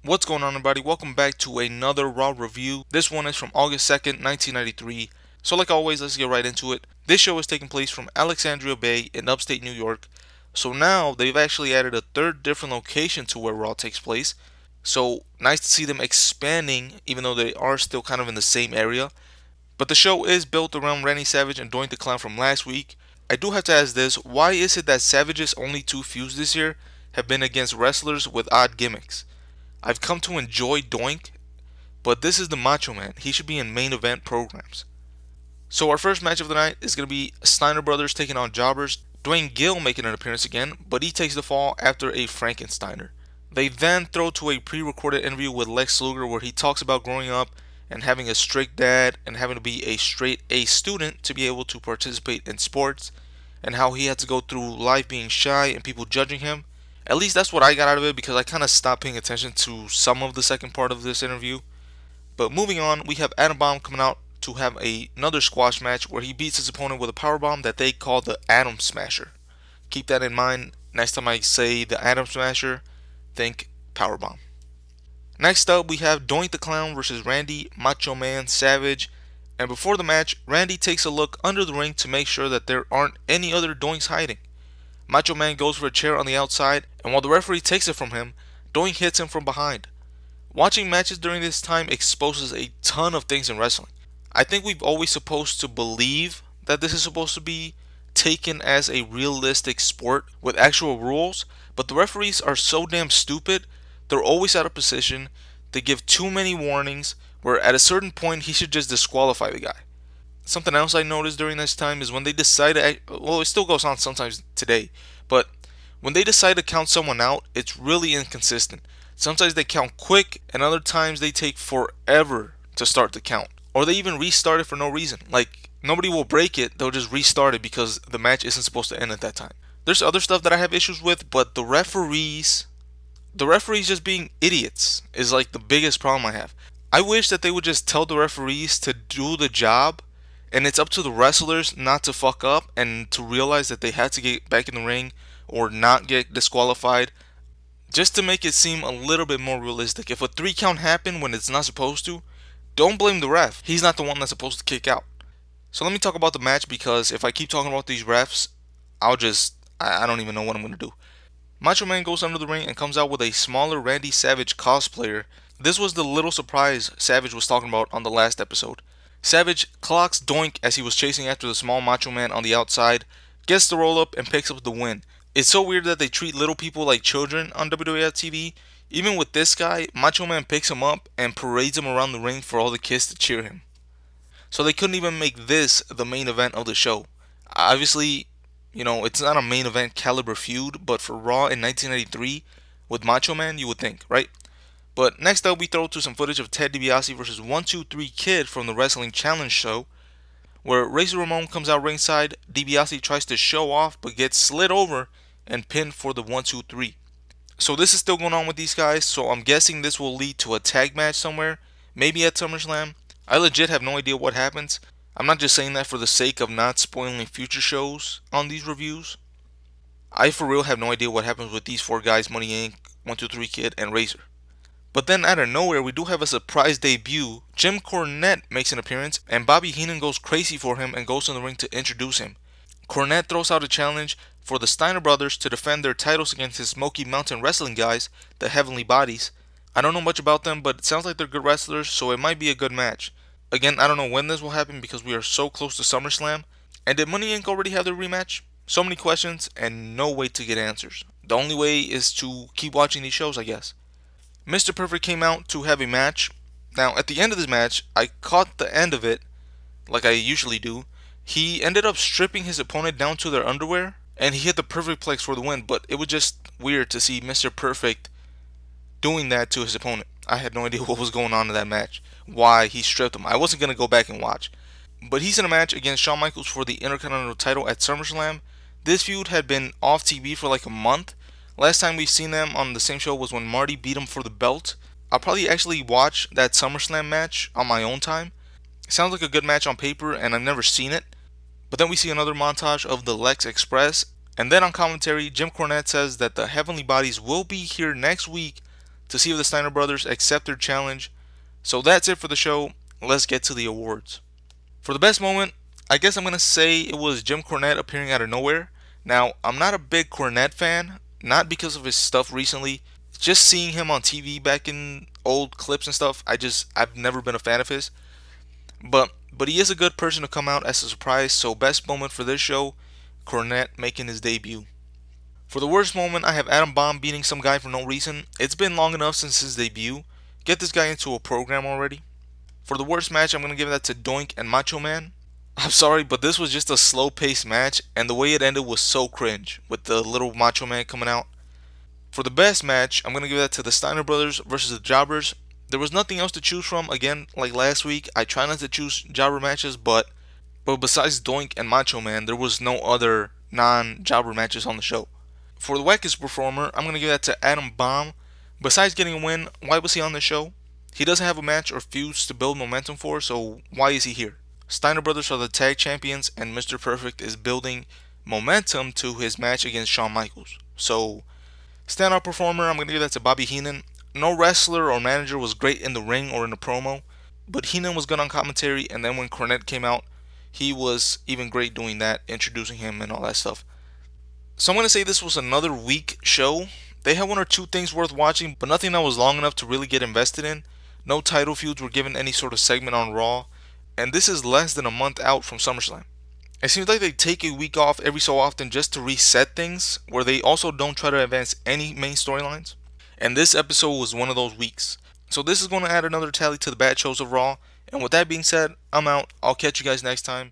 What's going on, everybody? Welcome back to another Raw review. This one is from August 2nd, 1993. So like always, let's get right into it. This show is taking place from Alexandria Bay in upstate New York. So now they've actually added a third different location to where Raw takes place. So nice to see them expanding, even though they are still kind of in the same area. But the show is built around Randy Savage and Doink the Clown from last week. I do have to ask this, why is it that Savage's only two feuds this year have been against wrestlers with odd gimmicks? I've come to enjoy Doink, but this is the Macho Man. He should be in main event programs. So our first match of the night is going to be Steiner brothers taking on Jobbers. Dwayne Gill making an appearance again, but he takes the fall after a Frankensteiner. They then throw to a pre-recorded interview with Lex Luger where he talks about growing up and having a strict dad and having to be a straight A student to be able to participate in sports, and how he had to go through life being shy and people judging him. At least that's what I got out of it, because I kind of stopped paying attention to some of the second part of this interview. But moving on, we have Adam Bomb coming out to have another squash match where he beats his opponent with a powerbomb that they call the Atom Smasher. Keep that in mind. Next time I say the Atom Smasher, think powerbomb. Next up, we have Doink the Clown versus Randy Macho Man Savage. And before the match, Randy takes a look under the ring to make sure that there aren't any other Doinks hiding. Macho Man goes for a chair on the outside, and while the referee takes it from him, Doink hits him from behind. Watching matches during this time exposes a ton of things in wrestling. I think we've always supposed to believe that this is supposed to be taken as a realistic sport with actual rules, but the referees are so damn stupid. They're always out of position. They give too many warnings where at a certain point he should just disqualify the guy. Something else I noticed during this time is when they decide to, well, it still goes on sometimes today, but when they decide to count someone out, it's really inconsistent. Sometimes they count quick, and other times they take forever to start the count. Or they even restart it for no reason. Like, nobody will break it, they'll just restart it because the match isn't supposed to end at that time. There's other stuff that I have issues with, but the referees just being idiots is like the biggest problem I have. I wish that they would just tell the referees to do the job, and it's up to the wrestlers not to fuck up and to realize that they had to get back in the ring or not get disqualified, just to make it seem a little bit more realistic. If a 3 count happened when it's not supposed to, don't blame the ref. He's not the one that's supposed to kick out. So let me talk about the match, because if I keep talking about these refs, I don't even know what I'm going to do. Macho Man goes under the ring and comes out with a smaller Randy Savage cosplayer. This was the little surprise Savage was talking about on the last episode. Savage clocks Doink as he was chasing after the small Macho Man on the outside, gets the roll up, and picks up the win. It's so weird that they treat little people like children on WWF TV. Even with this guy, Macho Man picks him up and parades him around the ring for all the kids to cheer him. So they couldn't even make this the main event of the show. Obviously, it's not a main event caliber feud, but for Raw in 1993 with Macho Man, you would think, right? But next up, we throw to some footage of Ted Dibiase versus 123 Kid from the Wrestling Challenge show, where Razor Ramon comes out ringside. Dibiase tries to show off but gets slid over and pinned for the 123. So this is still going on with these guys, so I'm guessing this will lead to a tag match somewhere, maybe at SummerSlam. I legit have no idea what happens. I'm not just saying that for the sake of not spoiling future shows on these reviews. I for real have no idea what happens with these four guys: Money Inc., 123 Kid, and Razor. But then out of nowhere, we do have a surprise debut. Jim Cornette makes an appearance, and Bobby Heenan goes crazy for him and goes in the ring to introduce him. Cornette throws out a challenge for the Steiner brothers to defend their titles against his Smoky Mountain Wrestling guys, the Heavenly Bodies. I don't know much about them, but it sounds like they're good wrestlers, so it might be a good match. Again, I don't know when this will happen because we are so close to SummerSlam. And did Money Inc. already have their rematch? So many questions and no way to get answers. The only way is to keep watching these shows, I guess. Mr. Perfect came out to have a match. Now, at the end of this match, I caught the end of it, like I usually do. He ended up stripping his opponent down to their underwear, and he hit the Perfect Plex for the win, but it was just weird to see Mr. Perfect doing that to his opponent. I had no idea what was going on in that match, why he stripped him. I wasn't going to go back and watch. But he's in a match against Shawn Michaels for the Intercontinental title at SummerSlam. This feud had been off TV for like a month. Last time we've seen them on the same show was when Marty beat him for the belt. I'll probably actually watch that SummerSlam match on my own time. It sounds like a good match on paper, and I've never seen it. But then we see another montage of the Lex Express, and then on commentary, Jim Cornette says that the Heavenly Bodies will be here next week to see if the Steiner brothers accept their challenge. So that's it for the show. Let's get to the awards. For the best moment, I guess I'm gonna say it was Jim Cornette appearing out of nowhere. Now, I'm not a big Cornette fan, not because of his stuff recently. Just seeing him on TV back in old clips and stuff, I've never been a fan of his. But he is a good person to come out as a surprise. So best moment for this show, Cornette making his debut. For the worst moment, I have Adam Bomb beating some guy for no reason. It's been long enough since his debut. Get this guy into a program already. For the worst match, I'm going to give that to Doink and Macho Man. I'm sorry, but this was just a slow paced match, and the way it ended was so cringe, with the little Macho Man coming out. For the best match, I'm going to give that to the Steiner Brothers versus the Jobbers. There was nothing else to choose from. Again, like last week, I try not to choose jobber matches, but besides Doink and Macho Man, there was no other non-jobber matches on the show. For the wackest performer, I'm going to give that to Adam Bomb. Besides getting a win, why was he on the show? He doesn't have a match or feuds to build momentum for, so why is he here? Steiner Brothers are the tag champions, and Mr. Perfect is building momentum to his match against Shawn Michaels. So, standout performer, I'm going to give that to Bobby Heenan. No wrestler or manager was great in the ring or in the promo, but Heenan was good on commentary, and then when Cornette came out, he was even great doing that, introducing him and all that stuff. So I'm going to say this was another weak show. They had one or two things worth watching, but nothing that was long enough to really get invested in. No title feuds were given any sort of segment on Raw, and this is less than a month out from SummerSlam. It seems like they take a week off every so often just to reset things, where they also don't try to advance any main storylines. And this episode was one of those weeks. So this is going to add another tally to the bad shows of Raw. And with that being said, I'm out. I'll catch you guys next time.